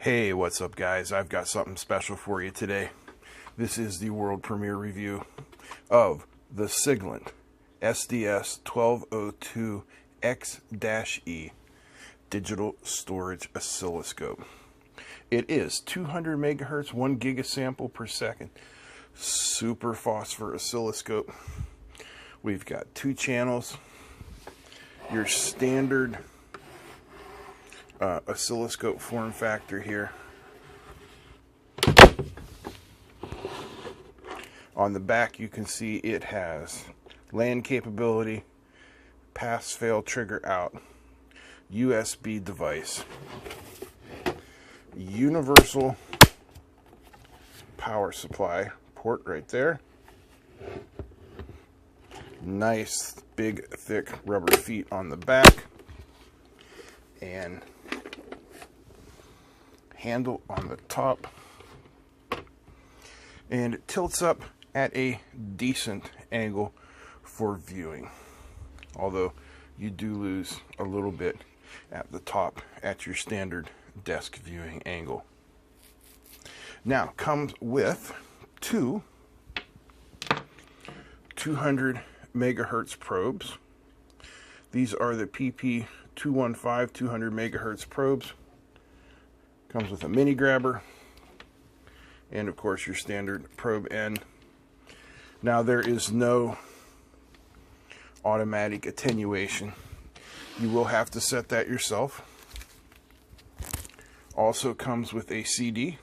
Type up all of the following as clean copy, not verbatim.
Hey, what's up guys? I've got something special for you today. This is the world premiere review of the Siglent SDS1202X-E digital storage oscilloscope. It is 200 megahertz, 1 gigasample per second. Super phosphor oscilloscope. We've got 2 channels. Your standard oscilloscope form factor here. On the back you can see it has LAN capability, pass fail trigger out, USB device, universal power supply port right there, nice big thick rubber feet on the back, and handle on the top, and it tilts up at a decent angle for viewing, although you do lose a little bit at the top at your standard desk viewing angle. Now comes with 2 200 megahertz probes. These are the PP215 200 megahertz probes. Comes with a mini grabber and of course your standard probe end. Now there is no automatic attenuation. You will have to set that yourself. Also comes with a CD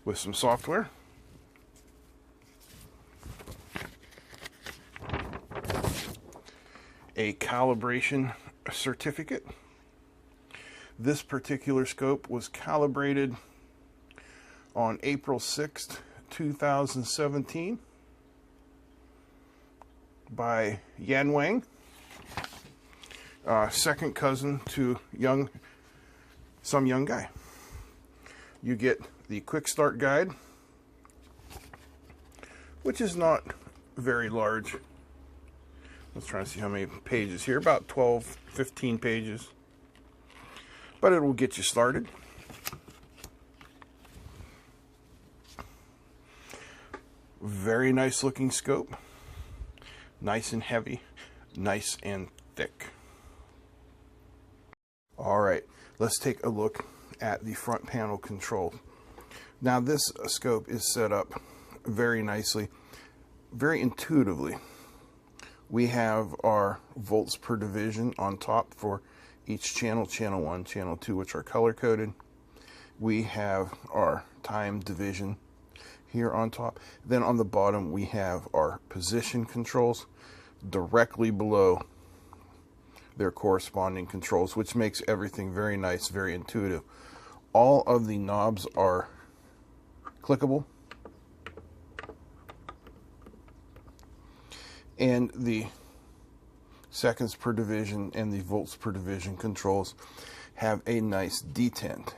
with some software. A calibration certificate. This particular scope was calibrated on April 6th, 2017 by Yan Wang, second cousin to some young guy. You get the quick start guide, which is not very large. Let's try and see how many pages here, about 12-15 pages, but it will get you started. Very nice looking scope, nice and heavy, nice and thick. Alright, let's take a look at the front panel control. Now this scope is set up very nicely, very intuitively. We have our volts per division on top for each channel, channel 1, channel 2, which are color coded. We have our time division here on top. Then on the bottom we have our position controls directly below their corresponding controls, which makes everything very nice, very intuitive. All of the knobs are clickable, and the seconds per division and the volts per division controls have a nice detent.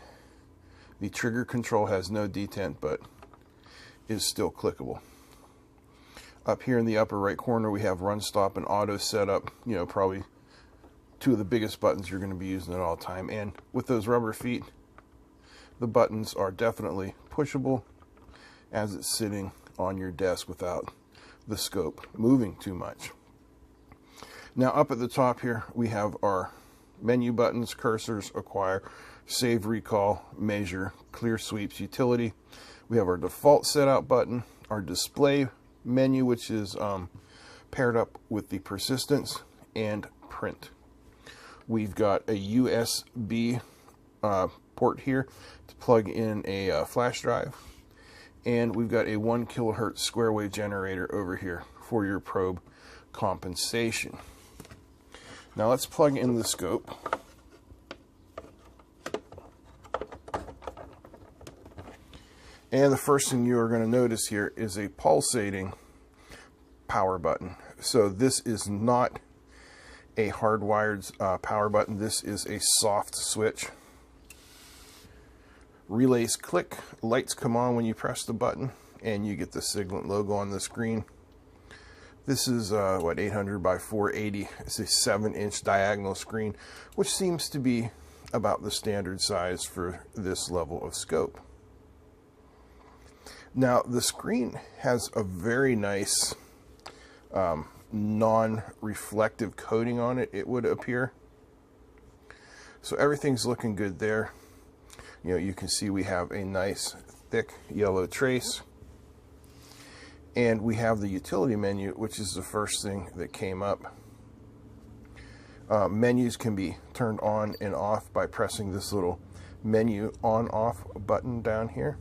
The trigger control has no detent but is still clickable. Up here in the upper right corner we have run, stop, and auto setup. You know, probably 2 of the biggest buttons you're going to be using at all time. And with those rubber feet, the buttons are definitely pushable as it's sitting on your desk without the scope moving too much. Now up at the top here we have our menu buttons, cursors, acquire, save, recall, measure, clear sweeps, utility. We have our default setup button, our display menu, which is paired up with the persistence, and print. We've got a USB port here to plug in a flash drive, and we've got a 1 kilohertz square wave generator over here for your probe compensation. Now let's plug in the scope. And the first thing you are going to notice here is a pulsating power button. So this is not a hardwired power button. This is a soft switch. Relays click, lights come on when you press the button, and you get the Siglent logo on the screen. This is, 800 by 480. It's a 7-inch diagonal screen, which seems to be about the standard size for this level of scope. Now the screen has a very nice non-reflective coating on it, it would appear. So everything's looking good there. You know, you can see we have a nice thick yellow trace. And we have the utility menu, which is the first thing that came up. Menus can be turned on and off by pressing this little menu on-off button down here.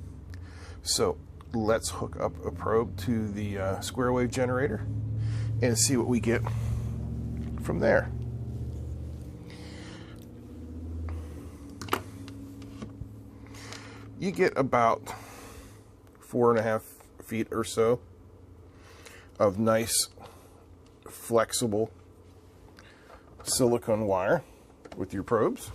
So let's hook up a probe to the square wave generator and see what we get from there. You get about 4.5 feet or so of nice flexible silicone wire with your probes.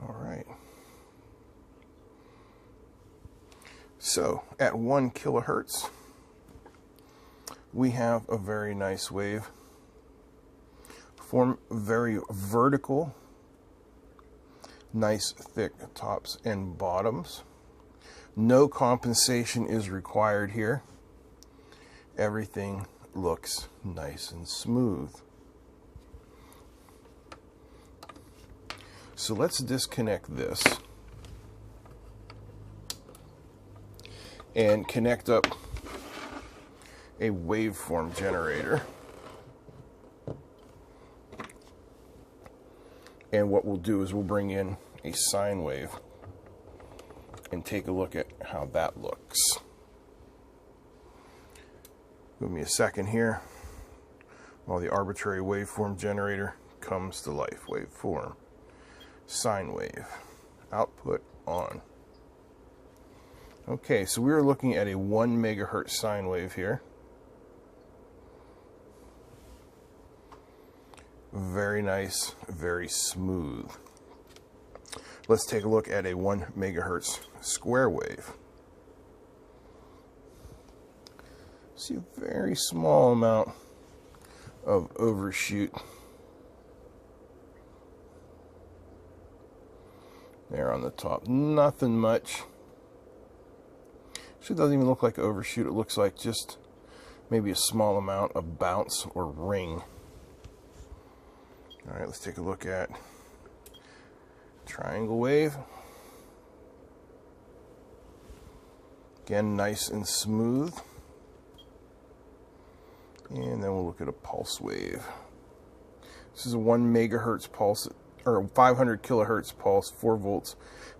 All right. So at 1 kilohertz, we have a very nice wave. Form very vertical, nice thick tops and bottoms. No compensation is required here. Everything looks nice and smooth. So let's disconnect this and connect up a waveform generator. And what we'll do is we'll bring in a sine wave and take a look at how that looks. Give me a second here while the arbitrary waveform generator comes to life. Waveform, sine wave, output on. Okay, so we are looking at a 1 megahertz sine wave here. Very nice, very smooth. Let's take a look at a 1 megahertz square wave. See a very small amount of overshoot there on the top. Nothing much. Actually, it doesn't even look like overshoot. It looks like just maybe a small amount of bounce or ring. All right, let's take a look at triangle wave. Again, nice and smooth. And then we'll look at a pulse wave. This is a 1 megahertz pulse, or 500 kilohertz pulse, 4 volts.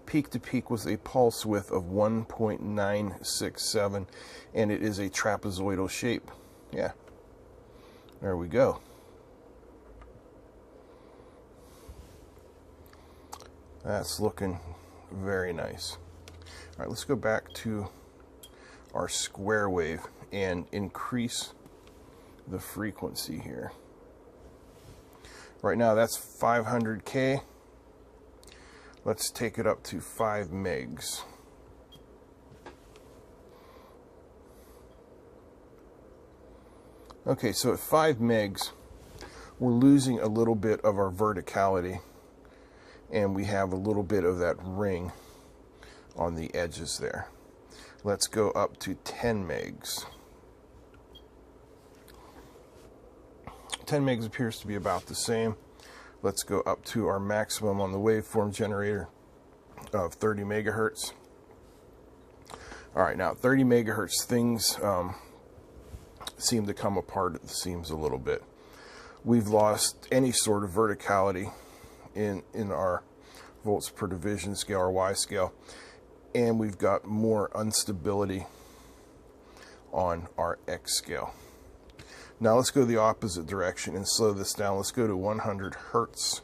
Peak to peak with a pulse width of 1.967, and it is a trapezoidal shape. Yeah, there we go. That's looking very nice. All right, let's go back to our square wave and increase the frequency here. Right now that's 500K. Let's take it up to 5 megs. Okay, so at 5 megs, we're losing a little bit of our verticality, and we have a little bit of that ring on the edges there. Let's go up to 10 megs. 10 megs appears to be about the same. Let's go up to our maximum on the waveform generator of 30 megahertz. All right, now 30 megahertz, things seem to come apart at the seams a little bit. We've lost any sort of verticality in our volts per division scale, or Y scale, and we've got more instability on our X scale. Now let's go the opposite direction and slow this down. Let's go to 100 hertz.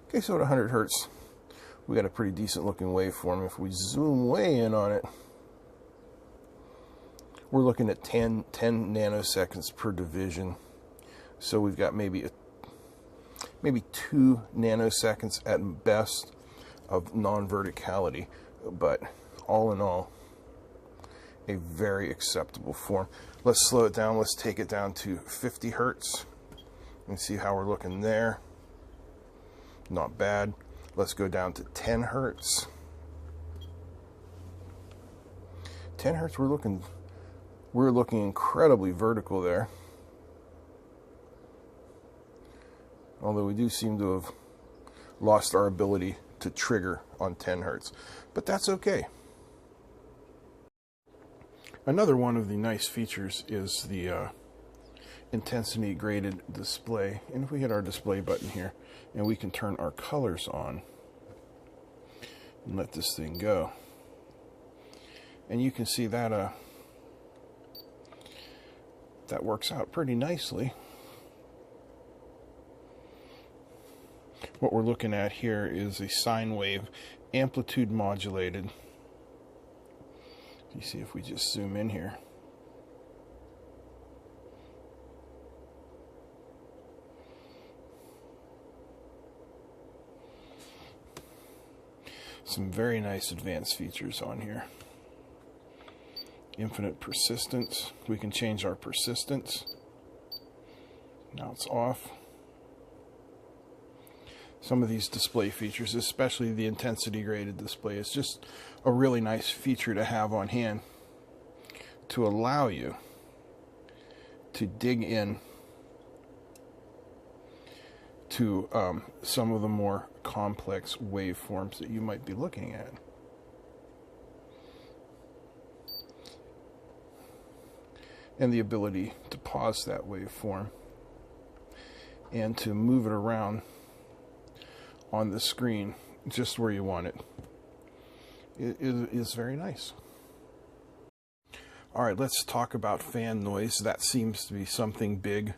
Okay, so at 100 hertz, we got a pretty decent looking waveform. If we zoom way in on it, we're looking at 10 nanoseconds per division. So we've got maybe 2 nanoseconds at best of non-verticality, but all in all, a very acceptable form. Let's slow it down. Let's take it down to 50 hertz and see how we're looking there. Not bad. Let's go down to 10 hertz. 10 hertz, we're looking incredibly vertical there. Although we do seem to have lost our ability to trigger on 10 hertz, but that's okay. Another one of the nice features is the intensity graded display. And if we hit our display button here, and we can turn our colors on and let this thing go, and you can see that that works out pretty nicely. What we're looking at here is a sine wave, amplitude modulated. You see, if we just zoom in here, some very nice advanced features on here. Infinite persistence. We can change our persistence. Now it's off. Some of these display features, especially the intensity graded display, is just a really nice feature to have on hand to allow you to dig in to some of the more complex waveforms that you might be looking at. And the ability to pause that waveform and to move it around on the screen just where you want it. It is very nice. All right, let's talk about fan noise. That seems to be something big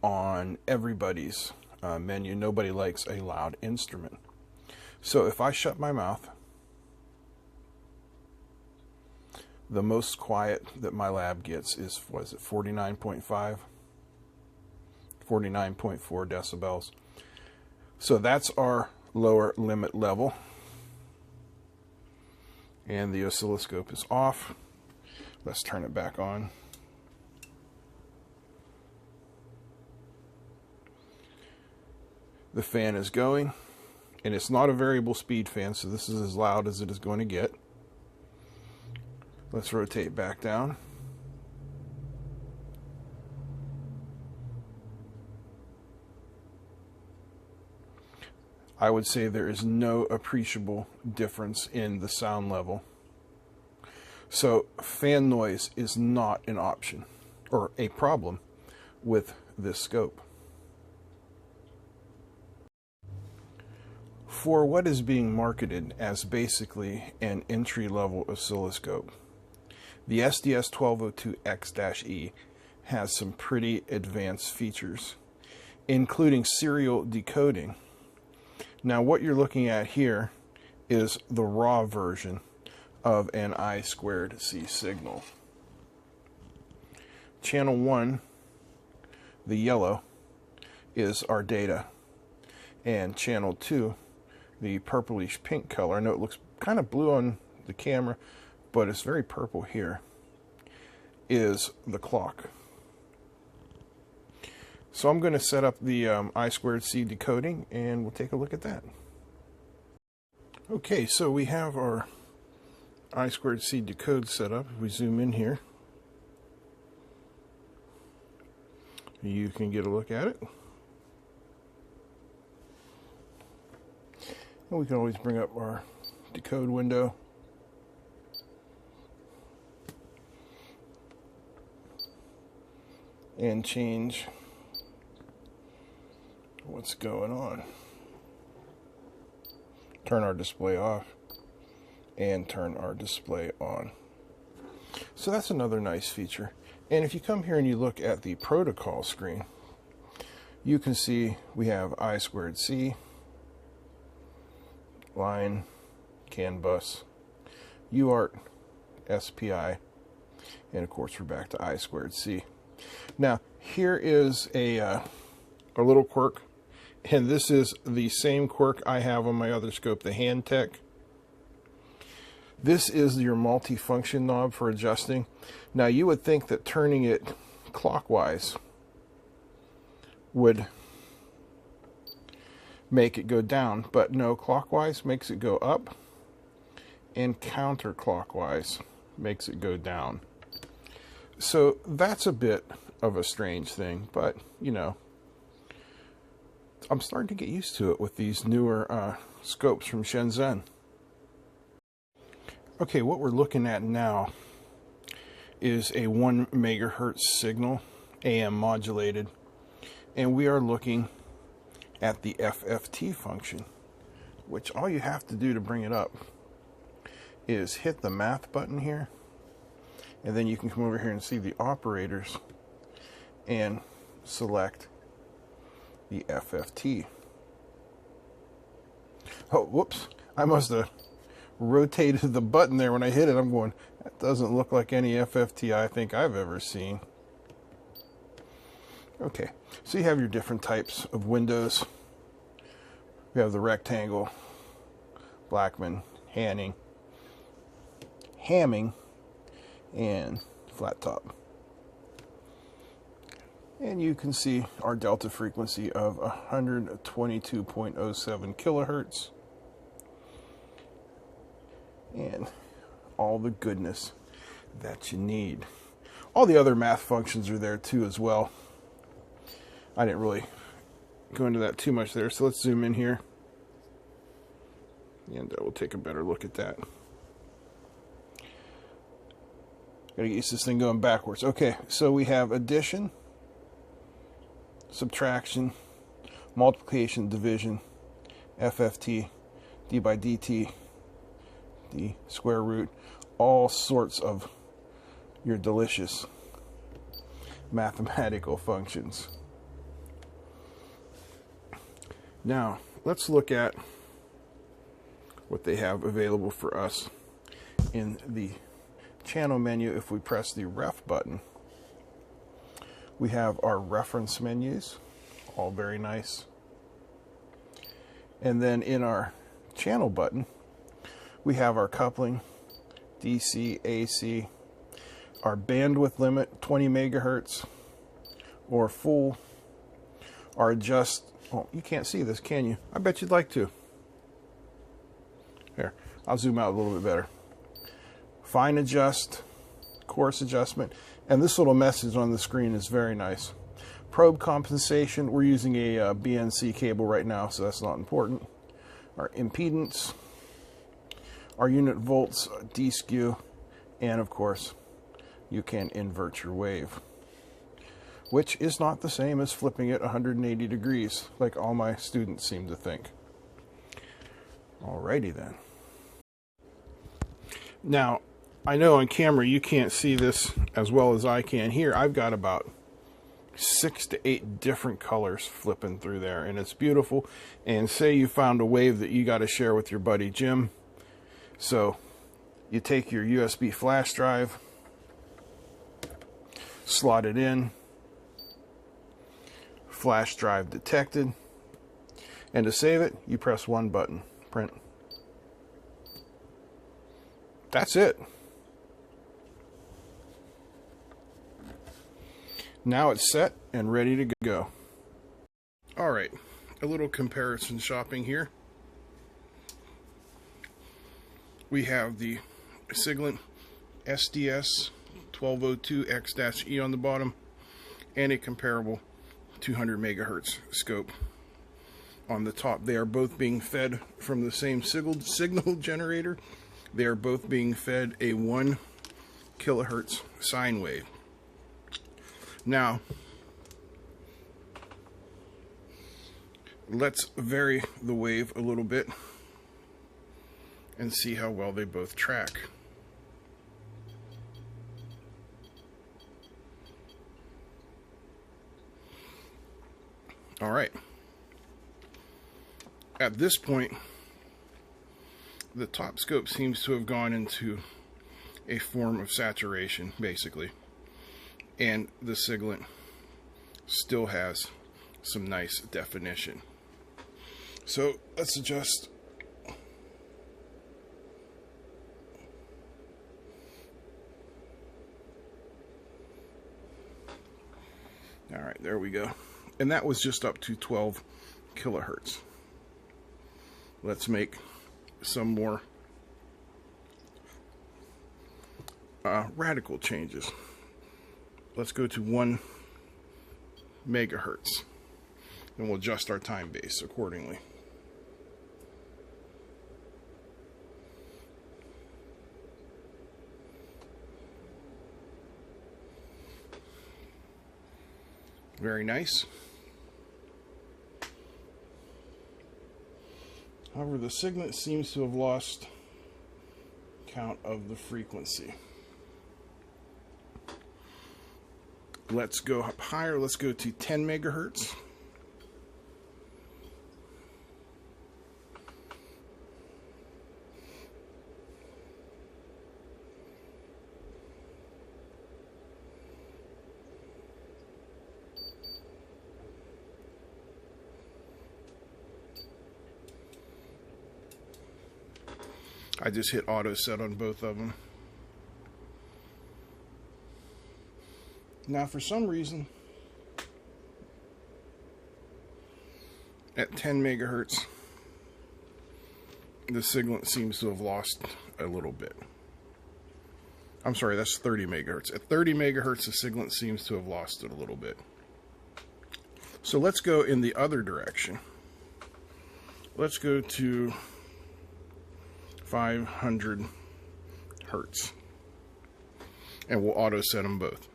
on everybody's menu. Nobody likes a loud instrument. So if I shut my mouth, the most quiet that my lab gets is, what is it, 49.5? 49.4 decibels. So that's our lower limit level. And the oscilloscope is off. Let's turn it back on. The fan is going, and it's not a variable speed fan, so this is as loud as it is going to get. Let's rotate back down. I would say there is no appreciable difference in the sound level. So fan noise is not an option or a problem with this scope. For what is being marketed as basically an entry-level oscilloscope, the SDS1202X-E has some pretty advanced features, including serial decoding. Now what you're looking at here is the raw version of an I2C signal. Channel 1, the yellow, is our data, and channel 2, the purplish pink color. I know it looks kind of blue on the camera, but it's very purple here, is the clock. So I'm going to set up the I2C decoding, and we'll take a look at that. Okay, so we have our I2C decode set up. If we zoom in here, you can get a look at it. And we can always bring up our decode window. And change what's going on. Turn our display off and turn our display on. So that's another nice feature. And if you come here and you look at the protocol screen, you can see we have I2C, line, CAN bus, UART, SPI, and of course we're back to I2C. Now Here is a little quirk, and this is the same quirk I have on my other scope, the Handtech. This is your multi-function knob for adjusting. Now you would think that turning it clockwise would make it go down, but no, clockwise makes it go up, and counterclockwise makes it go down. So that's a bit of a strange thing, but you know, I'm starting to get used to it with these newer scopes from Shenzhen. Okay, what we're looking at now is a 1 megahertz signal, AM modulated, and we are looking at the FFT function, which all you have to do to bring it up is hit the math button here, and then you can come over here and see the operators and select the FFT. Oh, whoops, I must have rotated the button there when I hit it. I'm going, that doesn't look like any FFT I think I've ever seen. Okay, so you have your different types of windows. We have the rectangle, Blackman, Hamming, and flat top. And you can see our delta frequency of 122.07 kilohertz. And all the goodness that you need. All the other math functions are there too as well. I didn't really go into that too much there, so let's zoom in here. And we'll take a better look at that. Gotta get used to this thing going backwards. Okay, so we have addition, subtraction, multiplication, division, FFT, d by dt, the square root, all sorts of your delicious mathematical functions. Now, let's look at what they have available for us in the channel menu. If we press the ref button, we have our reference menus, all very nice. And then in our channel button, we have our coupling, DC, AC, our bandwidth limit, 20 megahertz, or full, our adjust. Oh, you can't see this, can you? I bet you'd like to. Here, I'll zoom out a little bit better. Fine adjust, coarse adjustment, and this little message on the screen is very nice. Probe compensation, we're using a BNC cable right now, so that's not important. Our impedance, our unit volts, D-skew, and of course, you can invert your wave, which is not the same as flipping it 180 degrees, like all my students seem to think. Alrighty then. Now, I know on camera you can't see this as well as I can. Here, I've got about 6 to 8 different colors flipping through there, and it's beautiful. And say you found a wave that you got to share with your buddy Jim. So you take your USB flash drive, slot it in, flash drive detected, and to save it, you press one button, print. That's it. Now it's set and ready to go. All right, a little comparison shopping here. We have the Siglent SDS1202X-E on the bottom, and a comparable 200 megahertz scope on the top. They are both being fed from the same signal generator. They are both being fed a 1 kilohertz sine wave. Now, let's vary the wave a little bit and see how well they both track. All right. At this point, the top scope seems to have gone into a form of saturation, basically. And the Siglent still has some nice definition. So let's adjust. All right, there we go. And that was just up to 12 kilohertz. Let's make some more radical changes. Let's go to 1 megahertz, and we'll adjust our time base accordingly. Very nice. However, the Siglent seems to have lost count of the frequency. Let's go up higher. Let's go to 10 megahertz. I just hit auto set on both of them. Now, for some reason, at 10 megahertz, the Siglent seems to have lost a little bit. I'm sorry, that's 30 megahertz. At 30 megahertz, the Siglent seems to have lost it a little bit. So let's go in the other direction. Let's go to 500 hertz, and we'll auto set them both.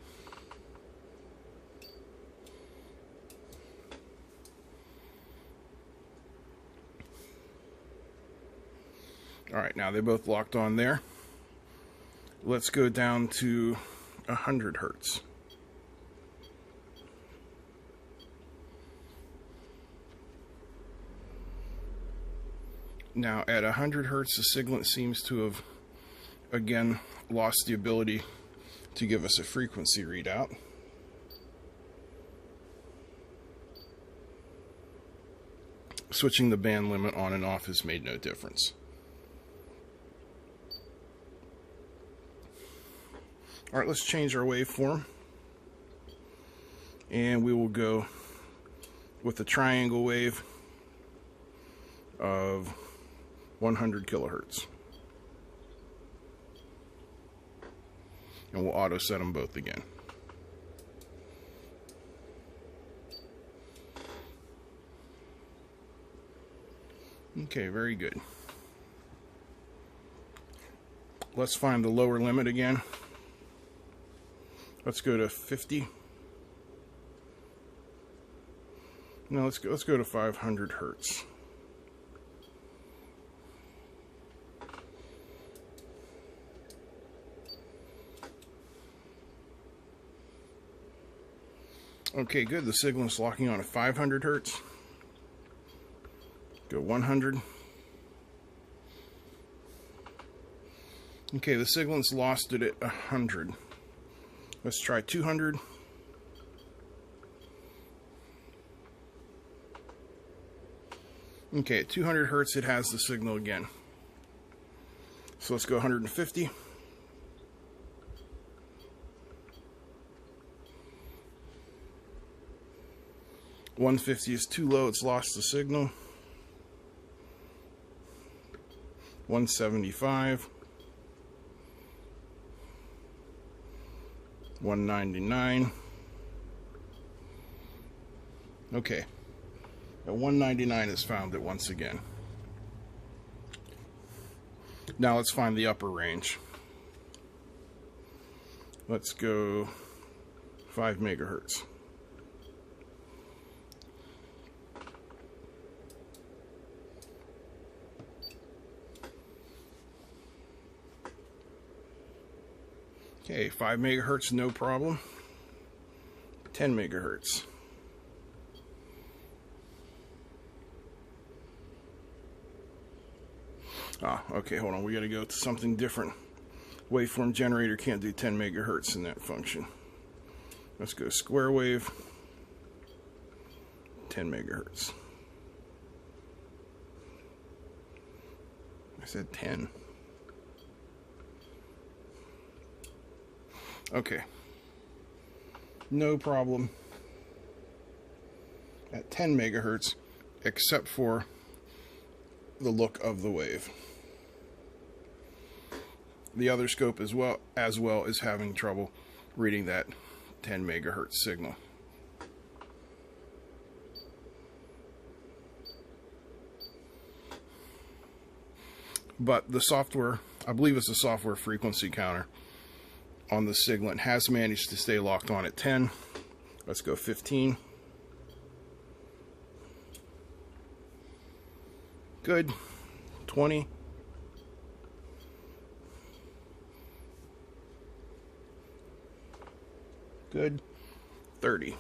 All right, now they're both locked on there. Let's go down to 100 hertz. Now at 100 hertz, the Siglent seems to have again lost the ability to give us a frequency readout. Switching the band limit on and off has made no difference. All right, let's change our waveform, and we will go with the triangle wave of 100 kilohertz, and we'll auto set them both again. Okay, very good. Let's find the lower limit again. Let's go to 50. No, let's go to 500 hertz. Okay, good. The Siglent's locking on at 500 hertz. Go 100. Okay, the Siglent's lost it at 100. Let's try 200. Okay, at 200 hertz it has the signal again. So let's go 150. $150 is too low, it's lost the signal. 175. 199. Okay. At 199 is found it once again. Now let's find the upper range. Let's go 5 megahertz. Okay, 5 megahertz, no problem. 10 megahertz. Okay, hold on. We got to go to something different. Waveform generator can't do 10 megahertz in that function. Let's go square wave. 10 megahertz. I said 10. Okay. No problem at 10 megahertz, except for the look of the wave. The other scope as well is having trouble reading that 10 megahertz signal. But the software, I believe it's a software frequency counter on the Siglent, has managed to stay locked on at 10. Let's go 15. Good. 20. Good. 30.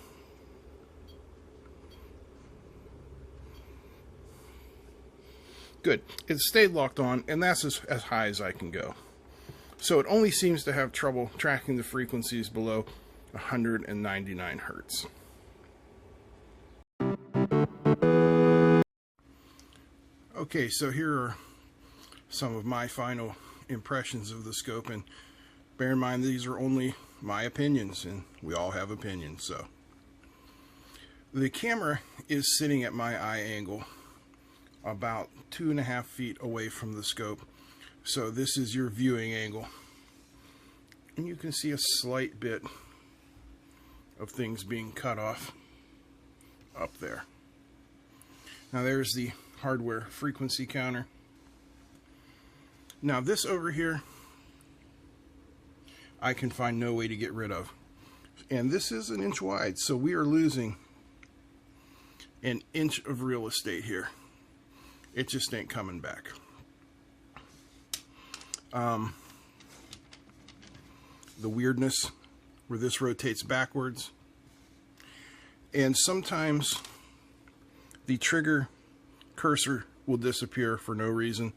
Good. It stayed locked on, and that's as high as I can go. So it only seems to have trouble tracking the frequencies below 199 hertz. Okay, so here are some of my final impressions of the scope, and bear in mind these are only my opinions, and we all have opinions. So the camera is sitting at my eye angle about 2.5 feet away from the scope. So this is your viewing angle, and you can see a slight bit of things being cut off up there. Now there's the hardware frequency counter. Now this over here I can find no way to get rid of, and this is 1 inch wide, so we are losing 1 inch of real estate here. It just ain't coming back. The weirdness where this rotates backwards, and sometimes the trigger cursor will disappear for no reason,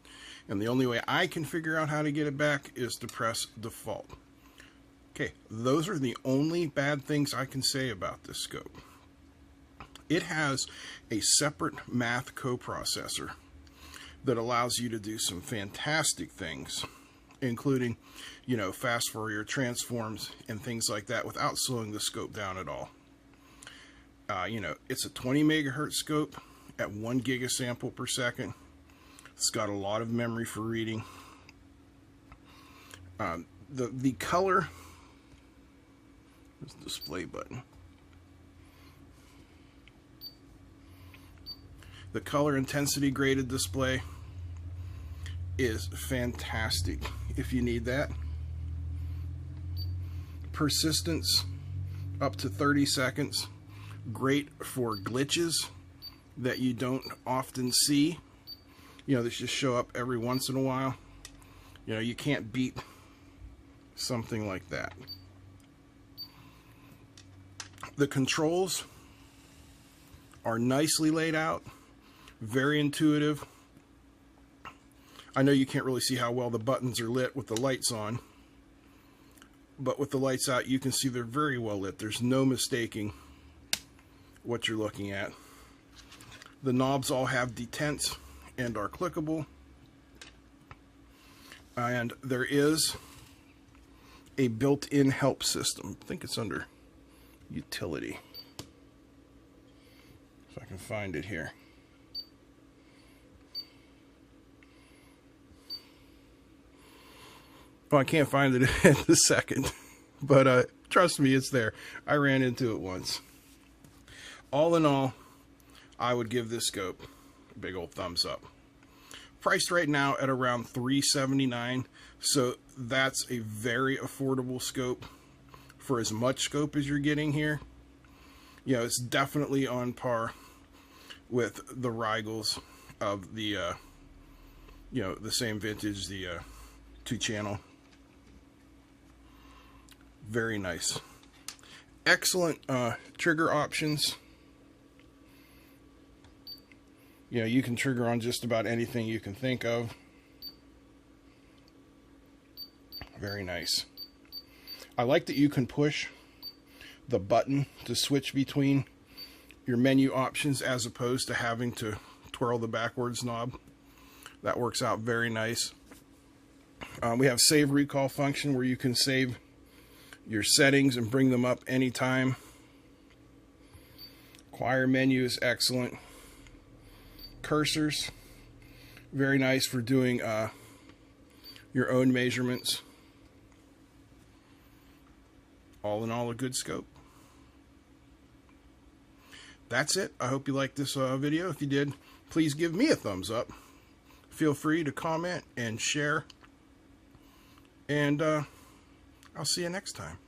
and the only way I can figure out how to get it back is to press default. Okay, those are the only bad things I can say about this scope. It has a separate math coprocessor that allows you to do some fantastic things, including, you know, fast Fourier transforms and things like that without slowing the scope down at all. You know, it's a 20 megahertz scope at 1 gigasample per second. It's got a lot of memory for reading. The color, this display button. The color intensity graded display is fantastic if you need that. Persistence up to 30 seconds. Great for glitches that you don't often see. You know, they just show up every once in a while. You know, you can't beat something like that. The controls are nicely laid out, very intuitive. I know you can't really see how well the buttons are lit with the lights on, but with the lights out you can see they're very well lit. There's no mistaking what you're looking at. The knobs all have detents and are clickable, and there is a built-in help system. I think it's under utility, if I can find it here. Well, I can't find it at the second, but trust me, it's there. I ran into it once. All in all, I would give this scope a big old thumbs up. Priced right now at around $379, so that's a very affordable scope for as much scope as you're getting here. You know, it's definitely on par with the Riegels of the, you know, the same vintage, the 2-channel. Very nice. Excellent trigger options. You know, you can trigger on just about anything you can think of. Very nice. I like that you can push the button to switch between your menu options as opposed to having to twirl the backwards knob. That works out very nice. We have save recall function where you can save your settings and bring them up anytime. Choir menu is excellent. Cursors, very nice for doing your own measurements. All in all, a good scope. That's it. I hope you liked this video. If you did, please give me a thumbs up. Feel free to comment and share. And I'll see you next time.